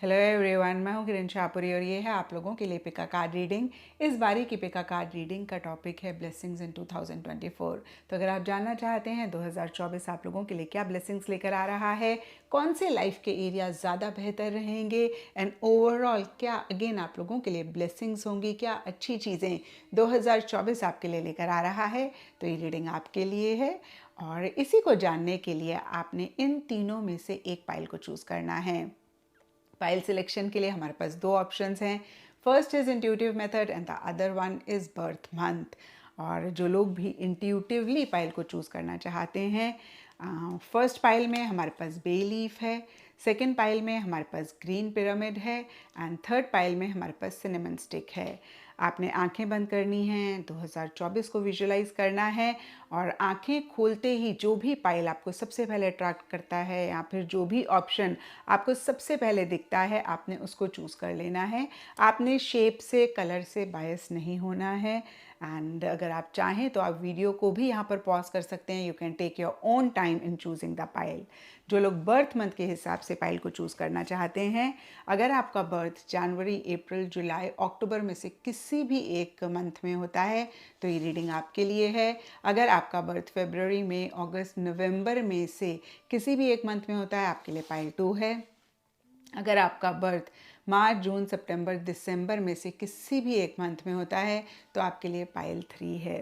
Hello everyone, मैं हूं किरण शाहपुरी और ये है आप लोगों के लिए पिका कार्ड रीडिंग। इस बारी की पिका कार्ड रीडिंग का टॉपिक है ब्लेसिंग्स इन 2024। तो अगर आप जानना चाहते हैं 2024 आप लोगों के लिए क्या ब्लेसिंग्स लेकर आ रहा है, कौन से लाइफ के एरिया ज़्यादा बेहतर रहेंगे एंड ओवरऑल क्या अगेन आप लोगों के लिए ब्लेसिंग्स होंगी, क्या अच्छी चीज़ें 2024 आपके लिए लेकर आ रहा है, तो ये रीडिंग आपके लिए है। और इसी को जानने के लिए आपने इन तीनों में से एक पाइल को चूज़ करना है। फाइल सिलेक्शन के लिए हमारे पास दो ऑप्शंस हैं। First is intuitive method and the other one is birth month. और जो लोग भी इंट्यूटिवली पाइल को चूज़ करना चाहते हैं, फर्स्ट पाइल में हमारे पास बे लीफ है, सेकेंड पाइल में हमारे पास ग्रीन पिरामिड है एंड थर्ड पाइल में हमारे पास सिनेमन स्टिक है। आपने आंखें बंद करनी हैं, 2024 को विजुलाइज करना है और आंखें खोलते ही जो भी पाइल आपको सबसे पहले अट्रैक्ट करता है या फिर जो भी ऑप्शन आपको सबसे पहले दिखता है आपने उसको चूज़ कर लेना है। आपने शेप से, कलर से बायस नहीं होना है। एंड अगर आप चाहें तो आप वीडियो को भी यहाँ पर पॉज कर सकते हैं। You can take your own time in choosing the pile. जो लोग बर्थ मंथ के हिसाब से पाइल को चूज़ करना चाहते हैं, अगर आपका बर्थ जनवरी, अप्रैल, जुलाई, अक्टूबर में से किसी भी एक मंथ में होता है तो ये रीडिंग आपके लिए है। अगर आपका बर्थ फरवरी में, अगस्त, नवंबर में से किसी भी एक मंथ में होता है आपके लिए पाइल 2 है। अगर आपका बर्थ मार्च, जून, सितंबर, दिसंबर में से किसी भी एक मंथ में होता है तो आपके लिए पाइल 3 है।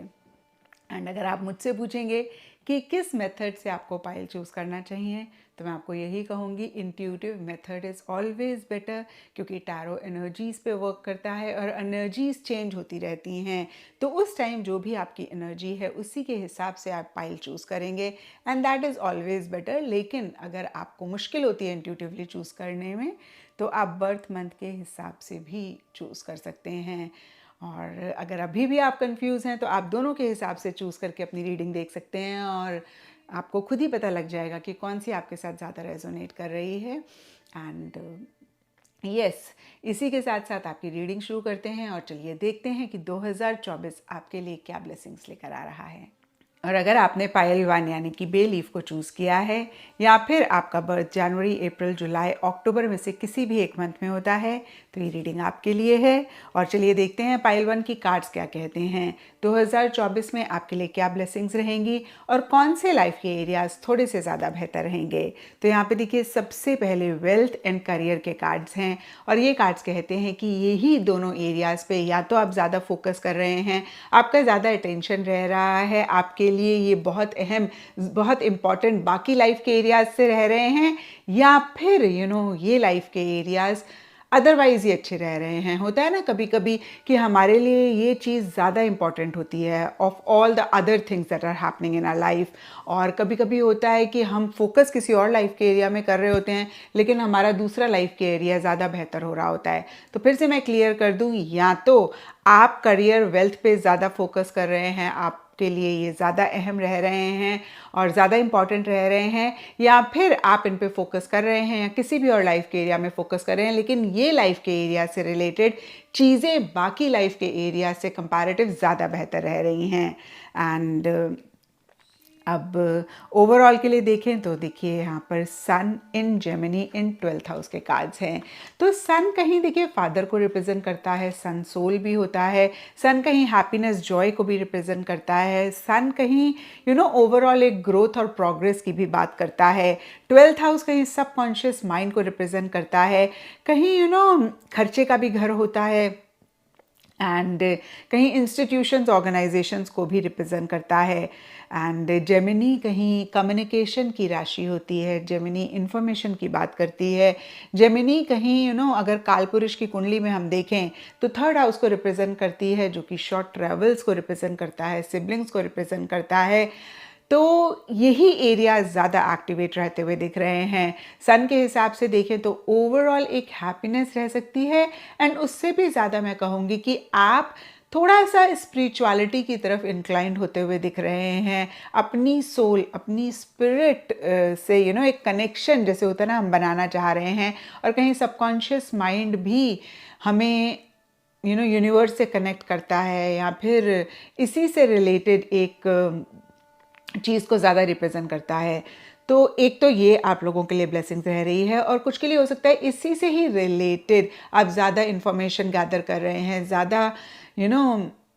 एंड अगर आप मुझसे पूछेंगे कि किस मेथड से आपको पाइल चूज़ करना चाहिए, तो मैं आपको यही कहूँगी intuitive method is always better, क्योंकि टैरो एनर्जीज़ पे वर्क करता है और एनर्जीज़ चेंज होती रहती हैं। तो उस टाइम जो भी आपकी एनर्जी है उसी के हिसाब से आप पाइल चूज़ करेंगे and that is always better. लेकिन अगर आपको मुश्किल होती है इंट्यूटिवली चूज़ करने में, तो आप बर्थ मंथ के हिसाब से भी चूज़ कर सकते हैं। और अगर अभी भी आप कंफ्यूज हैं तो आप दोनों के हिसाब से चूज़ करके अपनी रीडिंग देख सकते हैं और आपको खुद ही पता लग जाएगा कि कौन सी आपके साथ ज़्यादा रेजोनेट कर रही है। एंड यस, इसी के साथ साथ आपकी रीडिंग शुरू करते हैं और चलिए देखते हैं कि 2024 आपके लिए क्या ब्लेसिंग्स लेकर आ रहा है। और अगर आपने पायल 1 यानी कि बे लीफ को चूज़ किया है या फिर आपका बर्थ जनवरी, अप्रैल, जुलाई, अक्टूबर में से किसी भी एक मंथ में होता है तो ये रीडिंग आपके लिए है। और चलिए देखते हैं पायल 1 की कार्ड्स क्या कहते हैं। 2024 में आपके लिए क्या ब्लेसिंग्स रहेंगी और कौन से लाइफ के एरियाज थोड़े से ज़्यादा बेहतर रहेंगे। तो यहाँ पे देखिए, सबसे पहले वेल्थ एंड करियर के कार्ड्स हैं और ये कार्ड्स कहते हैं कि यही दोनों एरियाज़ पे या तो आप ज़्यादा फोकस कर रहे हैं, आपका ज़्यादा अटेंशन रह रहा है, आपके लिए ये बहुत अहम, बहुत इम्पॉर्टेंट बाकी लाइफ के एरियाज से रह रहे हैं, या फिर ये लाइफ के एरियाज अदरवाइज ही अच्छे रह रहे हैं। होता है ना कभी कभी कि हमारे लिए ये चीज़ ज़्यादा इम्पॉर्टेंट होती है of all the other things that are happening in our life. और कभी कभी होता है कि हम फोकस किसी और लाइफ के एरिया में कर रहे होते हैं लेकिन हमारा दूसरा लाइफ के एरिया ज़्यादा बेहतर हो रहा होता है। तो फिर से मैं क्लियर कर दूँ, या तो आप करियर, वेल्थ पे ज़्यादा फोकस कर रहे हैं, आपके लिए ये ज़्यादा अहम रह रहे हैं और ज़्यादा इम्पॉर्टेंट रह रहे हैं, या फिर आप इन पे फोकस कर रहे हैं या किसी भी और लाइफ के एरिया में फोकस कर रहे हैं लेकिन ये लाइफ के एरिया से रिलेटेड चीज़ें बाकी लाइफ के एरिया से कंपैरेटिव ज़्यादा बेहतर रह रही हैं। एंड अब ओवरऑल के लिए देखें तो देखिए यहाँ पर सन इन जेमिनी इन 12th हाउस के कार्ड्स हैं। तो सन कहीं देखिए फादर को रिप्रेजेंट करता है, सन सोल भी होता है, सन कहीं हैप्पीनेस, जॉय को भी रिप्रेजेंट करता है, सन कहीं ओवरऑल एक ग्रोथ और प्रोग्रेस की भी बात करता है। 12th हाउस कहीं सबकॉन्शियस माइंड को रिप्रेजेंट करता है, कहीं खर्चे का भी घर होता है एंड कहीं इंस्टीट्यूशंस, ऑर्गेनाइजेशंस को भी रिप्रेजेंट करता है। एंड जेमिनी कहीं कम्युनिकेशन की राशि होती है, जेमिनी इंफॉर्मेशन की बात करती है, जेमिनी कहीं अगर कालपुरुष की कुंडली में हम देखें तो थर्ड हाउस को रिप्रेजेंट करती है, जो कि शॉर्ट ट्रेवल्स को रिप्रेजेंट करता है, सिबलिंग्स को रिप्रेजेंट करता है। तो यही एरिया ज़्यादा एक्टिवेट रहते हुए दिख रहे हैं। सन के हिसाब से देखें तो ओवरऑल एक हैप्पीनेस रह सकती है एंड उससे भी ज़्यादा मैं कहूँगी कि आप थोड़ा सा स्पिरिचुअलिटी की तरफ इंक्लाइंड होते हुए दिख रहे हैं। अपनी सोल, अपनी स्पिरिट से एक कनेक्शन जैसे होता है ना, हम बनाना चाह रहे हैं। और कहीं सबकॉन्शियस माइंड भी हमें यूनिवर्स से कनेक्ट करता है या फिर इसी से रिलेटेड एक चीज़ को ज़्यादा रिप्रेजेंट करता है। तो एक तो ये आप लोगों के लिए ब्लेसिंग्स रह रही है, और कुछ के लिए हो सकता है इसी से ही रिलेटेड आप ज़्यादा इन्फॉर्मेशन गैदर कर रहे हैं, ज़्यादा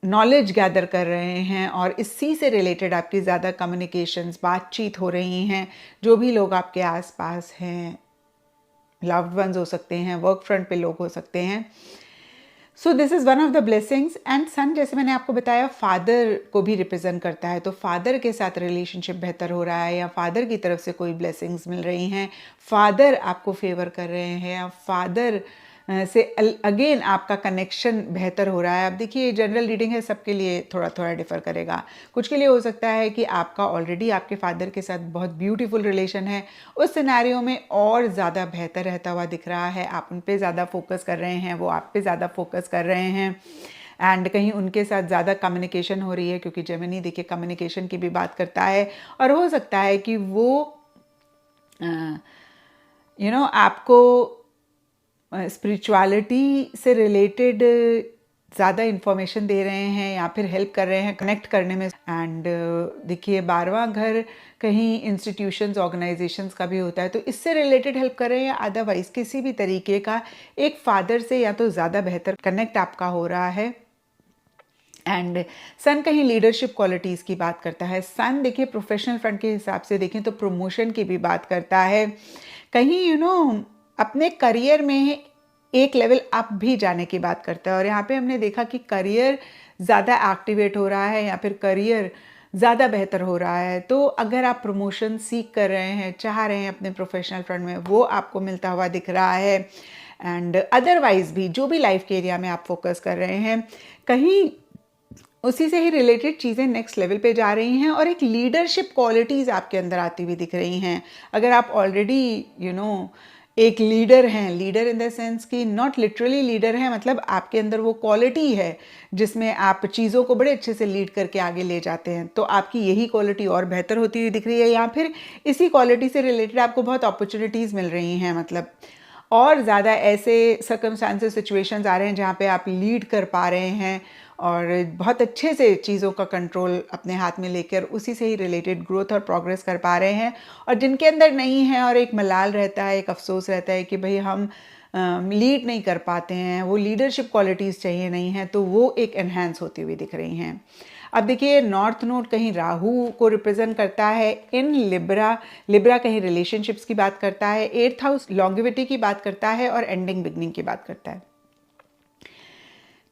नॉलेज गैदर कर रहे हैं, और इसी से रिलेटेड आपकी ज़्यादा कम्युनिकेशंस, बातचीत हो रही हैं। जो भी लोग आपके आसपास हैं, लव्ड वंस हो सकते हैं, वर्क फ्रंट पे लोग हो सकते हैं। So this is one of the blessings. And son, जैसे मैंने आपको बताया, फादर को भी रिप्रेजेंट करता है, तो फादर के साथ रिलेशनशिप बेहतर हो रहा है, या फादर की तरफ से कोई ब्लेसिंग्स मिल रही हैं, फादर आपको फेवर कर रहे हैं, या फादर से अगेन आपका कनेक्शन बेहतर हो रहा है। अब देखिए, जनरल रीडिंग है, सबके लिए थोड़ा थोड़ा डिफर करेगा। कुछ के लिए हो सकता है कि आपका ऑलरेडी आपके फादर के साथ बहुत ब्यूटीफुल रिलेशन है, उस सिनेरियो में और ज़्यादा बेहतर रहता हुआ दिख रहा है, आप उन पे ज़्यादा फोकस कर रहे हैं, वो आप पे ज़्यादा फोकस कर रहे हैं, एंड कहीं उनके साथ ज़्यादा कम्युनिकेशन हो रही है, क्योंकि जेमिनी देखिए कम्युनिकेशन की भी बात करता है। और हो सकता है कि वो आपको स्पिरिचुअलिटी से रिलेटेड ज़्यादा इन्फॉर्मेशन दे रहे हैं, या फिर हेल्प कर रहे हैं कनेक्ट करने में। एंड देखिए, 12वां घर कहीं इंस्टीट्यूशंस, ऑर्गेनाइजेशंस का भी होता है, तो इससे रिलेटेड हेल्प कर रहे हैं, या अदरवाइज किसी भी तरीके का एक फादर से या तो ज़्यादा बेहतर कनेक्ट आपका हो रहा है। एंड सन कहीं लीडरशिप क्वालिटीज़ की बात करता है। सन देखिए, प्रोफेशनल फ्रंट के हिसाब से देखें तो प्रमोशन की भी बात करता है, कहीं अपने करियर में एक लेवल अप भी जाने की बात करता है। और यहाँ पे हमने देखा कि करियर ज़्यादा एक्टिवेट हो रहा है, या फिर करियर ज़्यादा बेहतर हो रहा है। तो अगर आप प्रमोशन सीख कर रहे हैं, चाह रहे हैं अपने प्रोफेशनल फ्रंट में, वो आपको मिलता हुआ दिख रहा है। एंड अदरवाइज भी जो भी लाइफ के एरिया में आप फोकस कर रहे हैं, कहीं उसी से ही रिलेटेड चीज़ें नेक्स्ट लेवल पे जा रही हैं, और एक लीडरशिप क्वालिटीज़ आपके अंदर आती हुई दिख रही हैं। अगर आप ऑलरेडी एक लीडर हैं, लीडर इन द सेंस कि नॉट लिटरली लीडर हैं, मतलब आपके अंदर वो क्वालिटी है जिसमें आप चीज़ों को बड़े अच्छे से लीड करके आगे ले जाते हैं, तो आपकी यही क्वालिटी और बेहतर होती हुई दिख रही है, या फिर इसी क्वालिटी से रिलेटेड आपको बहुत अपॉर्चुनिटीज़ मिल रही हैं। मतलब और ज़्यादा ऐसे सर्कमस्टांसेस, सिचुएशंस आ रहे हैं जहाँ पे आप लीड कर पा रहे हैं, और बहुत अच्छे से चीज़ों का कंट्रोल अपने हाथ में लेकर उसी से ही रिलेटेड ग्रोथ और प्रोग्रेस कर पा रहे हैं। और जिनके अंदर नहीं है, और एक मलाल रहता है, एक अफसोस रहता है कि भाई हम लीड नहीं कर पाते हैं, वो लीडरशिप क्वालिटीज़ चाहिए नहीं है, तो वो एक एनहेंस होती हुई दिख रही हैं। अब देखिए, नॉर्थ नोड कहीं राहु को रिप्रेजेंट करता है इन लिब्रा। लिब्रा कहीं रिलेशनशिप्स की बात करता है, 8th हाउस लॉन्गेविटी की बात करता है, और एंडिंग बिगनिंग की बात करता है।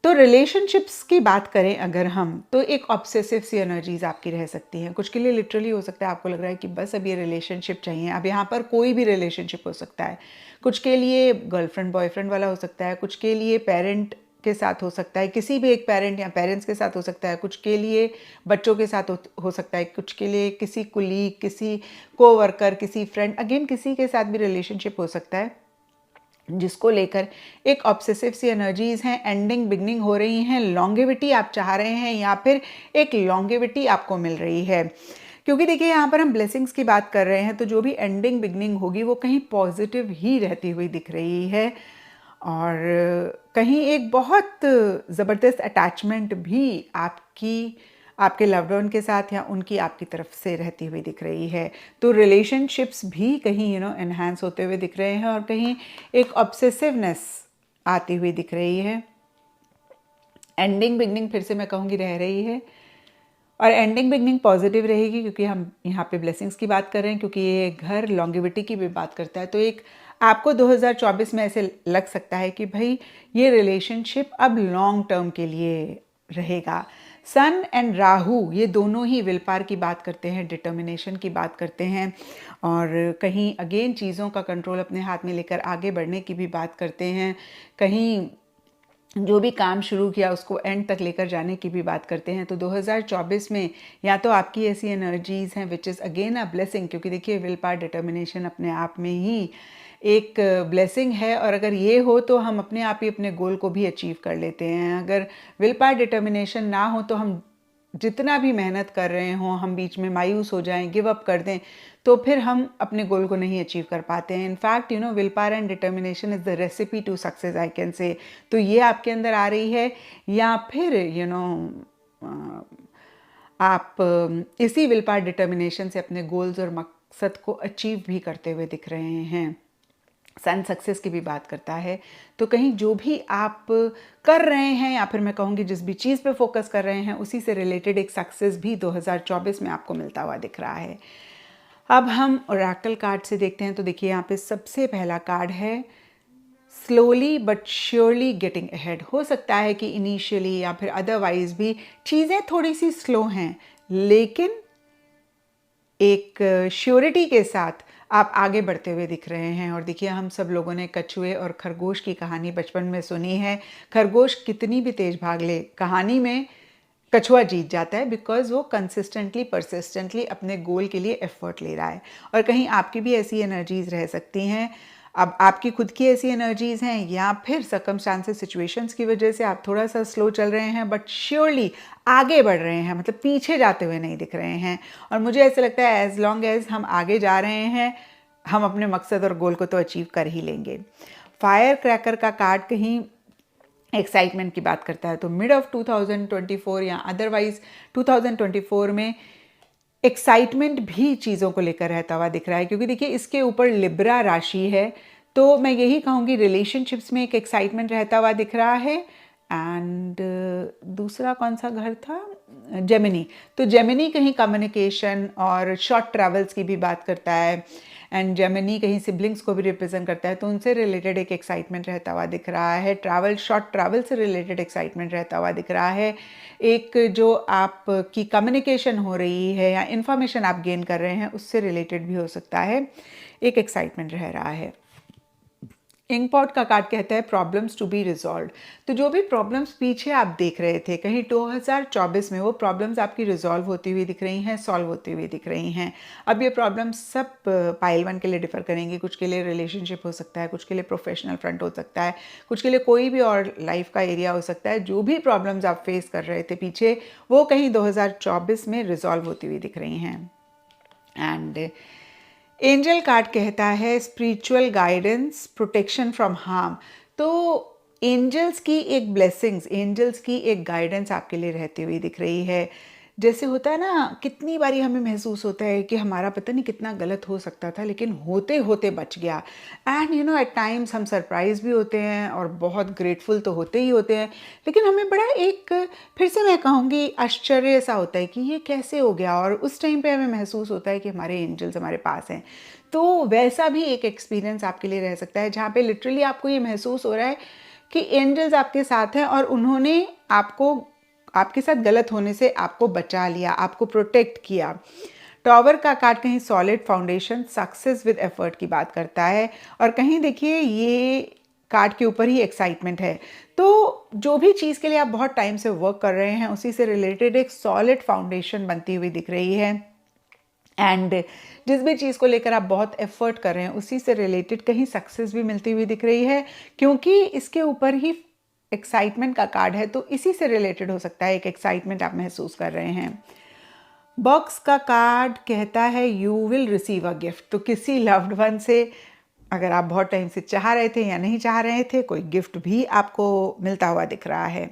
तो रिलेशनशिप्स की बात करें अगर हम, तो एक ऑब्सेसिव सी एनर्जीज आपकी रह सकती हैं। कुछ के लिए लिटरली हो सकता है आपको लग रहा है कि बस अब ये रिलेशनशिप चाहिए। अब यहाँ पर कोई भी रिलेशनशिप हो सकता है, कुछ के लिए गर्लफ्रेंड बॉयफ्रेंड वाला हो सकता है, कुछ के लिए पेरेंट के साथ हो सकता है, किसी भी एक पेरेंट या पेरेंट्स के साथ हो सकता है, कुछ के लिए बच्चों के साथ हो सकता है, कुछ के लिए किसी कुलीग, किसी कोवर्कर, किसी फ्रेंड, अगेन किसी के साथ भी रिलेशनशिप हो सकता है जिसको लेकर एक ऑब्सेसिव सी एनर्जीज हैं, एंडिंग बिगनिंग हो रही हैं, लॉन्गेविटी आप चाह रहे हैं, या फिर एक लॉन्गेविटी आपको मिल रही है। क्योंकि देखिए, यहाँ पर हम ब्लेसिंग्स की बात कर रहे हैं, तो जो भी एंडिंग बिगनिंग होगी वो कहीं पॉजिटिव ही रहती हुई दिख रही है, और कहीं एक बहुत ज़बरदस्त अटैचमेंट भी आपके लव्ड वन के साथ या उनकी आपकी तरफ से रहती हुई दिख रही है। तो रिलेशनशिप्स भी कहीं एनहांस होते हुए दिख रहे हैं, और कहीं एक ऑब्सेसिवनेस आती हुई दिख रही है। एंडिंग बिगनिंग फिर से मैं कहूँगी रह रही है, और एंडिंग बिगनिंग पॉजिटिव रहेगी, क्योंकि हम यहाँ पे ब्लेसिंग्स की बात कर रहे हैं, क्योंकि ये घर लॉन्गेविटी की भी बात करता है। तो एक आपको 2024 में ऐसे लग सकता है कि भाई ये रिलेशनशिप अब लॉन्ग टर्म के लिए रहेगा। सन एंड राहु ये दोनों ही विल पावर की बात करते हैं, डिटर्मिनेशन की बात करते हैं, और कहीं अगेन चीज़ों का कंट्रोल अपने हाथ में लेकर आगे बढ़ने की भी बात करते हैं, कहीं जो भी काम शुरू किया उसको एंड तक लेकर जाने की भी बात करते हैं। तो 2024 में या तो आपकी ऐसी एनर्जीज हैं which is again a blessing, क्योंकि देखिए विल पावर डिटर्मिनेशन अपने आप में ही एक ब्लेसिंग है, और अगर ये हो तो हम अपने आप ही अपने गोल को भी अचीव कर लेते हैं। अगर विल पावर डिटर्मिनेशन ना हो तो हम जितना भी मेहनत कर रहे हों, हम बीच में मायूस हो जाएं, गिव अप कर दें, तो फिर हम अपने गोल को नहीं अचीव कर पाते हैं। In fact will power and determination is the recipe to success, I can say. तो ये आपके अंदर आ रही है, या फिर आप इसी विल पावर डिटर्मिनेशन से अपने गोल्स और मकसद को अचीव भी करते हुए दिख रहे हैं। सन सक्सेस की भी बात करता है, तो कहीं जो भी आप कर रहे हैं या फिर मैं कहूँगी जिस भी चीज़ पे फोकस कर रहे हैं उसी से रिलेटेड एक सक्सेस भी 2024 में आपको मिलता हुआ दिख रहा है। अब हम ओरेकल कार्ड से देखते हैं, तो देखिए यहाँ पे सबसे पहला कार्ड है slowly but surely getting ahead. हो सकता है कि इनिशियली या फिर अदरवाइज भी चीज़ें थोड़ी सी स्लो हैं, लेकिन एक श्योरिटी के साथ आप आगे बढ़ते हुए दिख रहे हैं। और देखिए, हम सब लोगों ने कछुए और खरगोश की कहानी बचपन में सुनी है। खरगोश कितनी भी तेज भाग ले, कहानी में कछुआ जीत जाता है बिकॉज वो कंसिस्टेंटली परसिस्टेंटली अपने गोल के लिए एफर्ट ले रहा है। और कहीं आपकी भी ऐसी एनर्जीज रह सकती हैं। अब आपकी खुद की ऐसी एनर्जीज हैं या फिर सर्कमस्टांसेस सिचुएशंस की वजह से आप थोड़ा सा स्लो चल रहे हैं, बट श्योरली आगे बढ़ रहे हैं, मतलब पीछे जाते हुए नहीं दिख रहे हैं। और मुझे ऐसा लगता है एज लॉन्ग एज हम आगे जा रहे हैं, हम अपने मकसद और गोल को तो अचीव कर ही लेंगे। फायर क्रैकर का कार्ड कहीं एक्साइटमेंट की बात करता है, तो मिड ऑफ 2024 या अदरवाइज 2024 में एक्साइटमेंट भी चीज़ों को लेकर रहता हुआ दिख रहा है, क्योंकि देखिए इसके ऊपर लिब्रा राशि है। तो मैं यही कहूँगी रिलेशनशिप्स में एक एक्साइटमेंट रहता हुआ दिख रहा है। एंड दूसरा कौन सा घर था, जेमिनी। तो जेमिनी कहीं कम्युनिकेशन और शॉर्ट ट्रैवल्स की भी बात करता है, एंड जेमिनी कहीं सिबलिंग्स को भी रिप्रेजेंट करता है, तो उनसे रिलेटेड एक एक्साइटमेंट रहता हुआ दिख रहा है। ट्रैवल, शॉर्ट ट्रैवल से रिलेटेड एक्साइटमेंट रहता हुआ दिख रहा है। एक जो आपकी कम्युनिकेशन हो रही है या इन्फॉर्मेशन आप गेन कर रहे हैं उससे रिलेटेड भी हो सकता है, एक एक्साइटमेंट रह रहा है। इंकपॉट का कार्ड कहता है प्रॉब्लम्स टू बी रिजॉल्व। तो जो भी प्रॉब्लम्स पीछे आप देख रहे थे, कहीं 2024 में वो प्रॉब्लम्स आपकी रिजॉल्व होती हुई दिख रही हैं, सॉल्व होती हुई दिख रही हैं। अब ये प्रॉब्लम्स सब पाइल वन के लिए डिफर करेंगी। कुछ के लिए रिलेशनशिप हो सकता है, कुछ के लिए प्रोफेशनल फ्रंट हो सकता है, कुछ के लिए कोई भी और लाइफ का एरिया हो सकता है। जो भी प्रॉब्लम्स आप फेस कर रहे थे पीछे, वो कहीं 2024 में रिजॉल्व होती हुई दिख रही हैं। एंड एंजल कार्ड कहता है spiritual guidance, protection from harm. तो एंजल्स की एक ब्लेसिंग्स, एंजल्स की एक गाइडेंस आपके लिए रहती हुई दिख रही है। जैसे होता है ना, कितनी बारी हमें महसूस होता है कि हमारा पता नहीं कितना गलत हो सकता था, लेकिन होते होते बच गया। And you know at times हम सरप्राइज भी होते हैं और बहुत ग्रेटफुल तो होते ही होते हैं, लेकिन हमें बड़ा एक, फिर से मैं कहूँगी, आश्चर्य सा होता है कि ये कैसे हो गया। और उस टाइम पे हमें महसूस होता है कि हमारे एंजल्स हमारे पास हैं। तो वैसा भी एक एक्सपीरियंस आपके लिए रह सकता है, जहाँ पे लिटरली आपको ये महसूस हो रहा है कि एंजल्स आपके साथ हैं और उन्होंने आपको, आपके साथ गलत होने से आपको बचा लिया, आपको प्रोटेक्ट किया। टॉवर का कार्ड कहीं solid foundation, success with effort की बात करता है। और कहीं देखिए ये कार्ड के ऊपर ही एक्साइटमेंट है। तो जो भी चीज़ के लिए आप बहुत टाइम से वर्क कर रहे हैं उसी से रिलेटेड एक सॉलिड फाउंडेशन बनती हुई दिख रही है। एंड जिस भी चीज़ को लेकर आप बहुत एफर्ट कर रहे हैं उसी से रिलेटेड कहीं सक्सेस भी मिलती हुई दिख रही है, क्योंकि इसके ऊपर ही एक्साइटमेंट का कार्ड है। तो इसी से रिलेटेड हो सकता है एक एक्साइटमेंट आप महसूस कर रहे हैं। बॉक्स का कार्ड कहता है you will receive a gift. तो किसी लव्ड वन से, अगर आप बहुत टाइम से चाह रहे थे या नहीं चाह रहे थे, कोई गिफ्ट भी आपको मिलता हुआ दिख रहा है।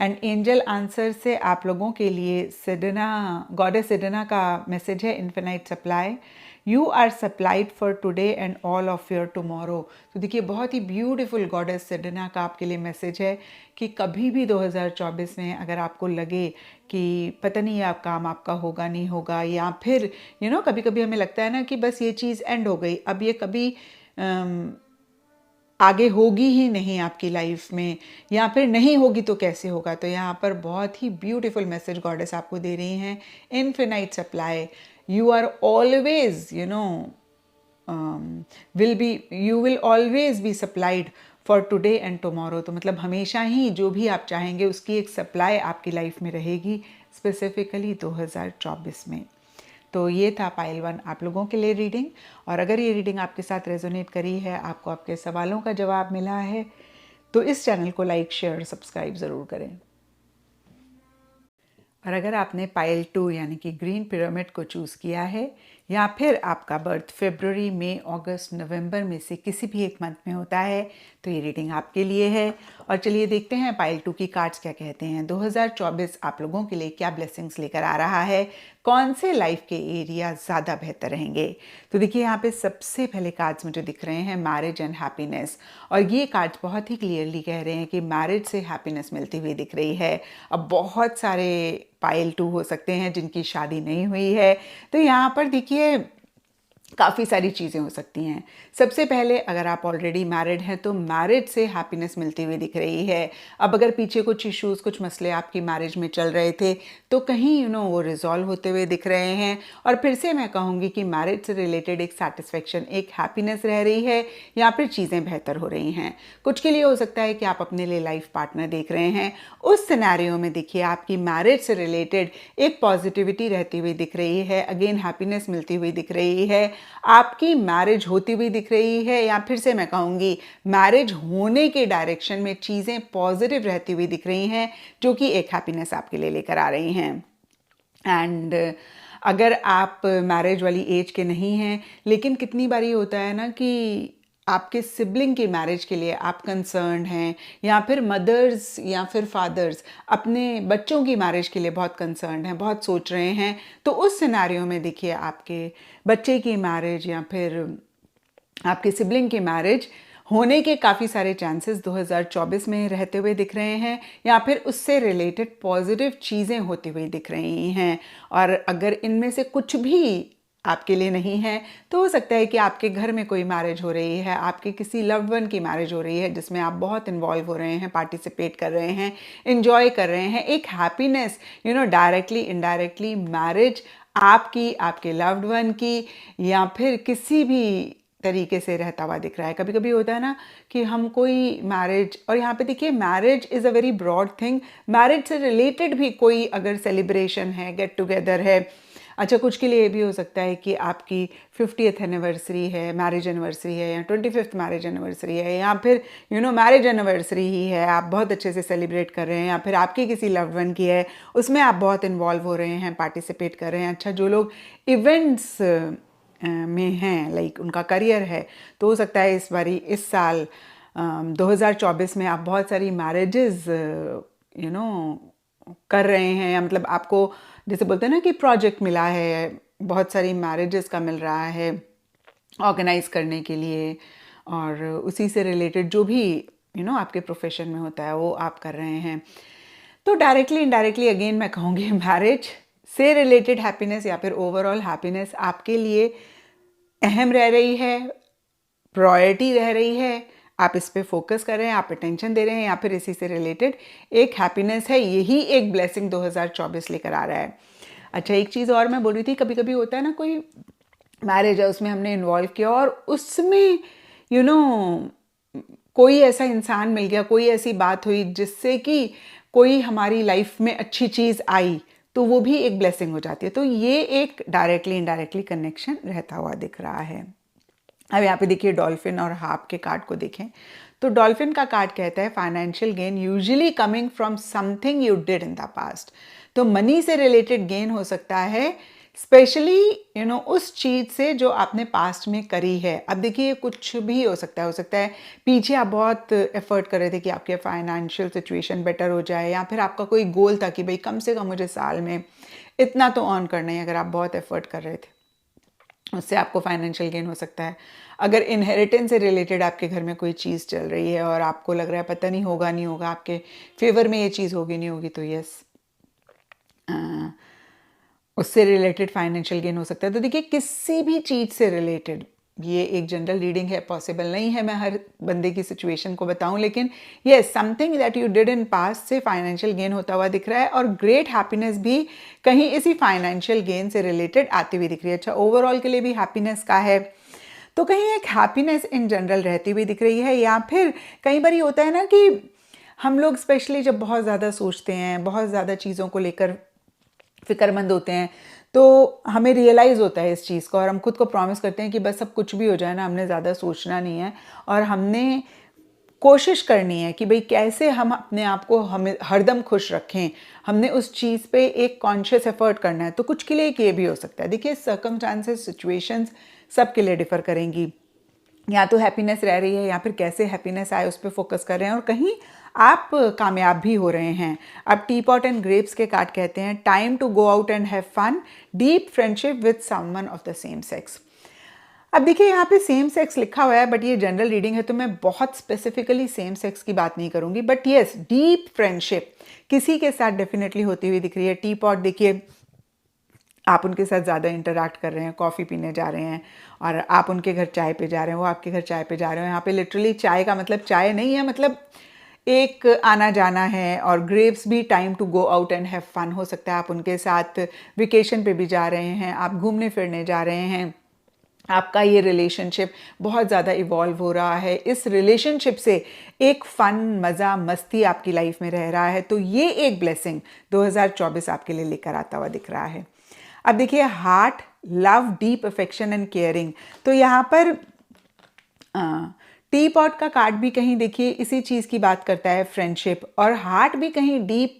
एंड एंजल आंसर से आप लोगों के लिए सिडना, गॉडेस सिडना का मैसेज है, infinite supply, you are supplied for today and all of your tomorrow. तो देखिए बहुत ही ब्यूटीफुल गॉडेस सिडना का आपके लिए मैसेज है कि कभी भी 2024 में अगर आपको लगे कि पता नहीं आप काम आपका होगा नहीं होगा, या फिर कभी कभी हमें लगता है ना कि बस ये चीज़ एंड हो गई, अब ये कभी आगे होगी ही नहीं आपकी लाइफ में, या फिर नहीं होगी तो कैसे होगा। तो यहाँ पर बहुत ही ब्यूटीफुल मैसेज गॉडेस आपको दे रही हैं, infinite supply, you are always you will always be supplied for today and tomorrow. तो मतलब हमेशा ही जो भी आप चाहेंगे उसकी एक सप्लाई आपकी लाइफ में रहेगी, स्पेसिफिकली 2024 में। तो ये था पाइल वन आप लोगों के लिए रीडिंग। और अगर ये रीडिंग आपके साथ रेजोनेट करी है, आपको आपके सवालों का जवाब मिला है, तो इस चैनल को लाइक, शेयर, सब्सक्राइब ज़रूर करें। और अगर आपने पाइल 2 यानी कि ग्रीन पिरामिड को चूज़ किया है, या फिर आपका बर्थ फरवरी, मई, अगस्त, नवंबर में से किसी भी एक मंथ में होता है तो ये रीडिंग आपके लिए है। और चलिए देखते हैं पाइल 2 की कार्ड्स क्या कहते हैं। 2024 आप लोगों के लिए क्या ब्लेसिंग्स लेकर आ रहा है, कौन से लाइफ के एरिया ज़्यादा बेहतर रहेंगे। तो देखिए यहाँ पे सबसे पहले कार्ड्स मुझे दिख रहे हैं मैरिज एंड हैप्पीनेस, और ये कार्ड्स बहुत ही क्लियरली कह रहे हैं कि मैरिज से हैप्पीनेस मिलती हुई दिख रही है। अब बहुत सारे पाइल 2 हो सकते हैं जिनकी शादी नहीं हुई है, तो यहाँ पर देखिए काफ़ी सारी चीज़ें हो सकती हैं। सबसे पहले अगर आप ऑलरेडी मैरिड हैं तो मैरिज से हैप्पीनेस मिलती हुई दिख रही है। अब अगर पीछे कुछ इश्यूज़, कुछ मसले आपकी मैरिज में चल रहे थे तो कहीं वो रिजॉल्व होते हुए दिख रहे हैं। और फिर से मैं कहूँगी कि मैरिज से रिलेटेड एक सेटिस्फेक्शन, एक हैप्पीनेस रह रही है, या फिर चीज़ें बेहतर हो रही हैं। कुछ के लिए हो सकता है कि आप अपने लिए लाइफ पार्टनर देख रहे हैं। उस सिनेरियो में देखिए आपकी मैरिज से रिलेटेड एक पॉजिटिविटी रहती हुई दिख रही है, अगेन हैप्पीनेस मिलती हुई दिख रही है, आपकी मैरिज होती हुई दिख रही है, या फिर से मैं कहूँगी मैरिज होने के डायरेक्शन में चीज़ें पॉजिटिव रहती हुई दिख रही हैं, जो कि एक हैप्पीनेस आपके लिए लेकर आ रही हैं। एंड अगर आप मैरिज वाली एज के नहीं हैं, लेकिन कितनी बार ये होता है ना कि आपके सिबलिंग की मैरिज के लिए आप कंसर्न्ड हैं, या फिर मदर्स या फिर फादर्स अपने बच्चों की मैरिज के लिए बहुत कंसर्न्ड हैं, बहुत सोच रहे हैं। तो उस सिनेरियो में देखिए आपके बच्चे की मैरिज या फिर आपके सिबलिंग की मैरिज होने के काफ़ी सारे चांसेस 2024 में रहते हुए दिख रहे हैं, या फिर उससे रिलेटेड पॉजिटिव चीज़ें होती हुई दिख रही हैं। और अगर इनमें से कुछ भी आपके लिए नहीं है तो हो सकता है कि आपके घर में कोई मैरिज हो रही है, आपके किसी लव्ड वन की मैरिज हो रही है जिसमें आप बहुत इन्वॉल्व हो रहे हैं, पार्टिसिपेट कर रहे हैं, इन्जॉय कर रहे हैं, एक हैप्पीनेस डायरेक्टली इनडायरेक्टली मैरिज आपकी, आपके लव्ड वन की, या फिर किसी भी तरीके से रहता हुआ दिख रहा है। कभी कभी होता है ना कि हम कोई मैरिज, और यहाँ पे देखिए marriage is a very broad thing, marriage से रिलेटेड भी कोई अगर सेलिब्रेशन है, गेट टुगेदर है। अच्छा, कुछ के लिए ये भी हो सकता है कि आपकी 50th एनिवर्सरी है, मैरिज एनिवर्सरी है, या 25th मैरिज एनिवर्सरी है, या फिर मैरिज एनिवर्सरी ही है, आप बहुत अच्छे से सेलिब्रेट कर रहे हैं, या फिर आपकी किसी लव्ड वन की है, उसमें आप बहुत इन्वॉल्व हो रहे हैं, पार्टिसिपेट कर रहे हैं। अच्छा, जो लोग इवेंट्स में हैं, लाइक उनका करियर है, तो हो सकता है इस साल 2024 में आप बहुत सारी मैरिजेस कर रहे हैं, या मतलब आपको जैसे बोलते हैं ना कि प्रोजेक्ट मिला है, बहुत सारी मैरिजेस का मिल रहा है ऑर्गेनाइज करने के लिए, और उसी से रिलेटेड जो भी आपके प्रोफेशन में होता है वो आप कर रहे हैं। तो डायरेक्टली इनडायरेक्टली अगेन मैं कहूँगी मैरिज से रिलेटेड हैप्पीनेस या फिर ओवरऑल हैप्पीनेस आपके लिए अहम रह रही है, प्रायोरिटी रह रही है, आप इस पे फोकस कर रहे हैं, आप अटेंशन दे रहे हैं, या फिर इसी से रिलेटेड एक हैप्पीनेस है, यही एक ब्लेसिंग 2024 लेकर आ रहा है। अच्छा, एक चीज़ और मैं बोल रही थी, कभी कभी होता है ना कोई मैरिज है, उसमें हमने इन्वॉल्व किया और उसमें कोई ऐसा इंसान मिल गया, कोई ऐसी बात हुई जिससे कि कोई हमारी लाइफ में अच्छी चीज़ आई, तो वो भी एक ब्लेसिंग हो जाती है। तो ये एक डायरेक्टली इनडायरेक्टली कनेक्शन रहता हुआ दिख रहा है। अब यहाँ पे देखिए डॉल्फिन और हार्प के कार्ड को देखें तो डॉल्फिन का कार्ड कहता है financial gain usually coming from something you did in the past. तो मनी से रिलेटेड गेन हो सकता है, स्पेशली उस चीज़ से जो आपने पास्ट में करी है। अब देखिए कुछ भी हो सकता है पीछे आप बहुत एफर्ट कर रहे थे कि आपके फाइनेंशियल सिचुएशन बेटर हो जाए, या फिर आपका कोई गोल था कि भाई कम से कम मुझे साल में इतना तो अर्न करना है। अगर आप बहुत एफर्ट कर रहे थे उससे आपको फाइनेंशियल गेन हो सकता है। अगर इनहेरिटेंस से रिलेटेड आपके घर में कोई चीज़ चल रही है और आपको लग रहा है पता नहीं होगा नहीं होगा, आपके फेवर में ये चीज़ होगी नहीं होगी, तो यस उससे रिलेटेड फाइनेंशियल गेन हो सकता है। तो देखिए किसी भी चीज़ से रिलेटेड, ये एक जनरल रीडिंग है, पॉसिबल नहीं है मैं हर बंदे की सिचुएशन को बताऊं, लेकिन ये something that you did in past से फाइनेंशियल गेन होता हुआ दिख रहा है, और ग्रेट हैप्पीनेस भी कहीं इसी फाइनेंशियल गेन से रिलेटेड आती हुई दिख रही है। अच्छा, ओवरऑल के लिए भी हैप्पीनेस का है, तो कहीं एक हैप्पीनेस इन जनरल रहती हुई दिख रही है। या फिर कई बार ये होता है ना कि हम लोग स्पेशली जब बहुत ज़्यादा सोचते हैं, बहुत ज़्यादा चीज़ों को लेकर फिक्रमंद होते हैं, तो हमें रियलाइज़ होता है इस चीज़ का, और हम खुद को प्रॉमिस करते हैं कि बस सब कुछ भी हो जाए ना, हमने ज़्यादा सोचना नहीं है, और हमने कोशिश करनी है कि भाई कैसे हम अपने आप को हमें हरदम खुश रखें, हमने उस चीज़ पे एक कॉन्शियस एफर्ट करना है। तो कुछ के लिए एक ये भी हो सकता है, देखिए सर्कमस्टांसेस, सिचुएशंस सबके लिए डिफ़र करेंगी, या तो हैप्पीनेस रह रही है या फिर कैसे हैप्पीनेस आए उस पर फोकस कर रहे हैं, और कहीं आप कामयाब भी हो रहे हैं। अब टी पॉट एंड ग्रेप्स के कार्ड कहते हैं time to go out and have fun, deep friendship with someone of the same sex. अब देखिए यहाँ पे सेम सेक्स लिखा हुआ है, बट ये जनरल रीडिंग है तो मैं बहुत स्पेसिफिकली सेम सेक्स की बात नहीं करूंगी, बट यस डीप फ्रेंडशिप किसी के साथ डेफिनेटली होती हुई दिख रही है। टी पॉट देखिए, आप उनके साथ ज़्यादा इंटरैक्ट कर रहे हैं, कॉफ़ी पीने जा रहे हैं, और आप उनके घर चाय पे जा रहे हैं, वो आपके घर चाय पे जा रहे हैं। यहाँ पे लिटरली चाय का मतलब चाय नहीं है, मतलब एक आना जाना है। और ग्रेप्स भी time to go out and have fun, हो सकता है आप उनके साथ वेकेशन पे भी जा रहे हैं, आप घूमने फिरने जा रहे हैं, आपका ये रिलेशनशिप बहुत ज़्यादा इवॉल्व हो रहा है, इस रिलेशनशिप से एक फ़न, मज़ा, मस्ती आपकी लाइफ में रह रहा है। तो ये एक ब्लेसिंग 2024 आपके लिए लेकर आता हुआ दिख रहा है। अब देखिए heart, love, deep affection and caring, तो यहाँ पर टी पॉट का कार्ड भी कहीं देखिए इसी चीज़ की बात करता है, फ्रेंडशिप, और हार्ट भी कहीं deep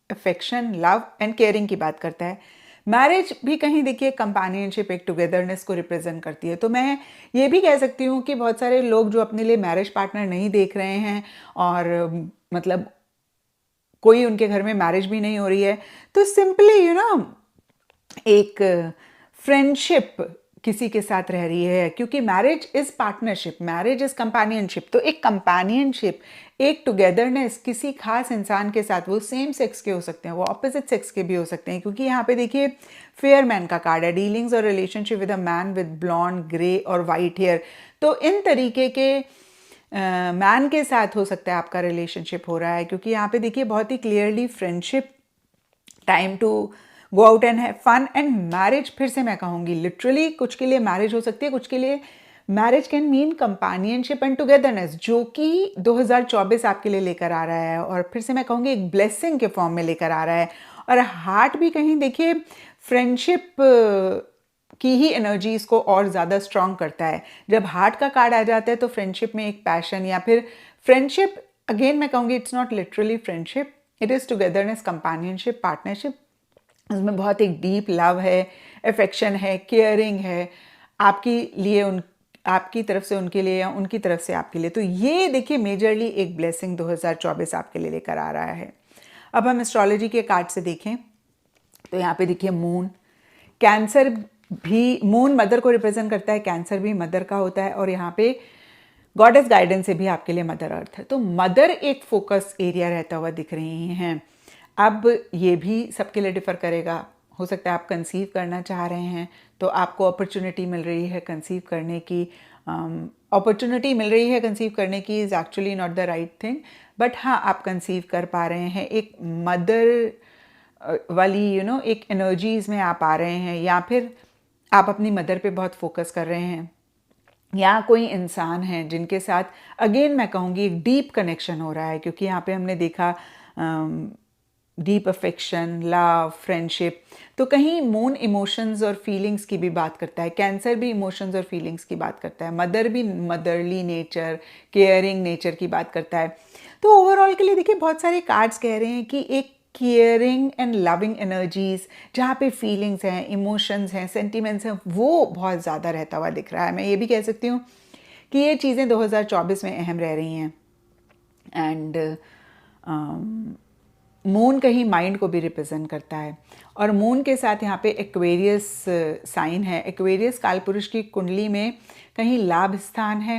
affection, love and caring की बात करता है। मैरिज भी कहीं देखिए कंपेनियनशिप, एक टुगेदरनेस को रिप्रेजेंट करती है। तो मैं ये भी कह सकती हूँ कि बहुत सारे लोग जो अपने लिए मैरिज पार्टनर नहीं देख रहे हैं, और मतलब कोई उनके घर में मैरिज भी नहीं हो रही है, तो सिंपली एक फ्रेंडशिप किसी के साथ रह रही है, क्योंकि marriage is partnership, marriage is companionship. तो एक कंपेनियनशिप, एक टुगेदरनेस किसी खास इंसान के साथ, वो सेम सेक्स के हो सकते हैं, वो ऑपोजिट सेक्स के भी हो सकते हैं, क्योंकि यहाँ पे देखिए फेयर मैन का कार्ड है, डीलिंग्स और relationship with a man with blonde, grey और वाइट हेयर। तो इन तरीके के मैन के साथ हो सकता है आपका रिलेशनशिप हो रहा है, क्योंकि यहाँ पे देखिए बहुत ही clearly friendship, time to go out and have fun and marriage. फिर से मैं कहूँगी लिटरली कुछ के लिए मैरिज हो सकती है, कुछ के लिए marriage can mean companionship and togetherness, जो कि 2024 आपके लिए लेकर आ रहा है, और फिर से मैं कहूँगी एक ब्लेसिंग के फॉर्म में लेकर आ रहा है। और हार्ट भी कहीं देखिए फ्रेंडशिप की ही एनर्जीज को और ज़्यादा स्ट्रॉन्ग करता है। जब हार्ट का कार्ड आ जाता है तो फ्रेंडशिप में एक पैशन, या फिर फ्रेंडशिप, अगेन मैं कहूँगी it's not literally friendship, it is togetherness, companionship, partnership. उसमें बहुत एक डीप लव है, अफेक्शन है, केयरिंग है, आपकी लिए आपकी तरफ से उनके लिए या उनकी तरफ से आपके लिए। तो ये देखिए मेजरली एक ब्लेसिंग 2024 आपके लिए लेकर आ रहा है। अब हम एस्ट्रोलॉजी के कार्ड से देखें तो यहाँ पे देखिए मून, कैंसर भी, मून मदर को रिप्रेजेंट करता है, कैंसर भी मदर का होता है, और यहाँ पे गॉडेस गाइडेंस से भी आपके लिए मदर अर्थ है। तो मदर एक फोकस एरिया रहता हुआ दिख रही हैं। अब ये भी सबके लिए डिफ़र करेगा, हो सकता है आप कंसीव करना चाह रहे हैं तो आपको अपॉर्चुनिटी मिल रही है कंसीव करने की, अपॉर्चुनिटी मिल रही है कंसीव करने की is actually not the right thing, but हाँ आप कंसीव कर पा रहे हैं, एक मदर वाली एक एनर्जीज़ में आप आ रहे हैं, या फिर आप अपनी मदर पे बहुत फोकस कर रहे हैं, या कोई इंसान है जिनके साथ अगेन मैं कहूँगी एक डीप कनेक्शन हो रहा है, क्योंकि यहाँ पे हमने देखा डीप अफेक्शन, लव, फ्रेंडशिप। तो कहीं मून इमोशंस और फीलिंग्स की भी बात करता है, कैंसर भी इमोशंस और फीलिंग्स की बात करता है, मदर भी मदरली नेचर, केयरिंग नेचर की बात करता है। तो ओवरऑल के लिए देखिए बहुत सारे कार्ड्स कह रहे हैं कि एक केयरिंग एंड लविंग एनर्जीज, जहाँ पे फीलिंग्स हैं, इमोशंस हैं, सेंटिमेंट्स हैं, वो बहुत ज़्यादा रहता हुआ दिख रहा है। मैं ये भी कह सकती हूँ कि ये चीज़ें 2024 में अहम रह रही हैं। एंड मून कहीं माइंड को भी रिप्रेजेंट करता है, और मून के साथ यहाँ पे एक्वेरियस साइन है। एक्वेरियस कालपुरुष की कुंडली में कहीं लाभ स्थान है,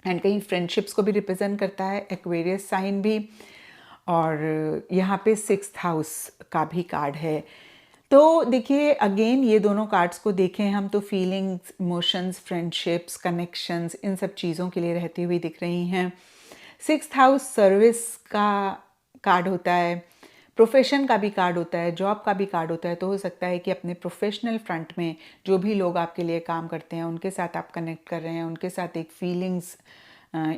एंड कहीं फ्रेंडशिप्स को भी रिप्रेजेंट करता है एक्वेरियस साइन भी, और यहाँ पे 6th हाउस का भी कार्ड है। तो देखिए अगेन ये दोनों कार्ड्स को देखें हम तो फीलिंग्स, इमोशंस, फ्रेंडशिप्स, कनेक्शंस, इन सब चीज़ों के लिए रहती हुई दिख रही हैं। 6th हाउस सर्विस का कार्ड होता है, प्रोफेशन का भी कार्ड होता है, जॉब का भी कार्ड होता है। तो हो सकता है कि अपने प्रोफेशनल फ्रंट में जो भी लोग आपके लिए काम करते हैं उनके साथ आप कनेक्ट कर रहे हैं, उनके साथ एक फीलिंग्स,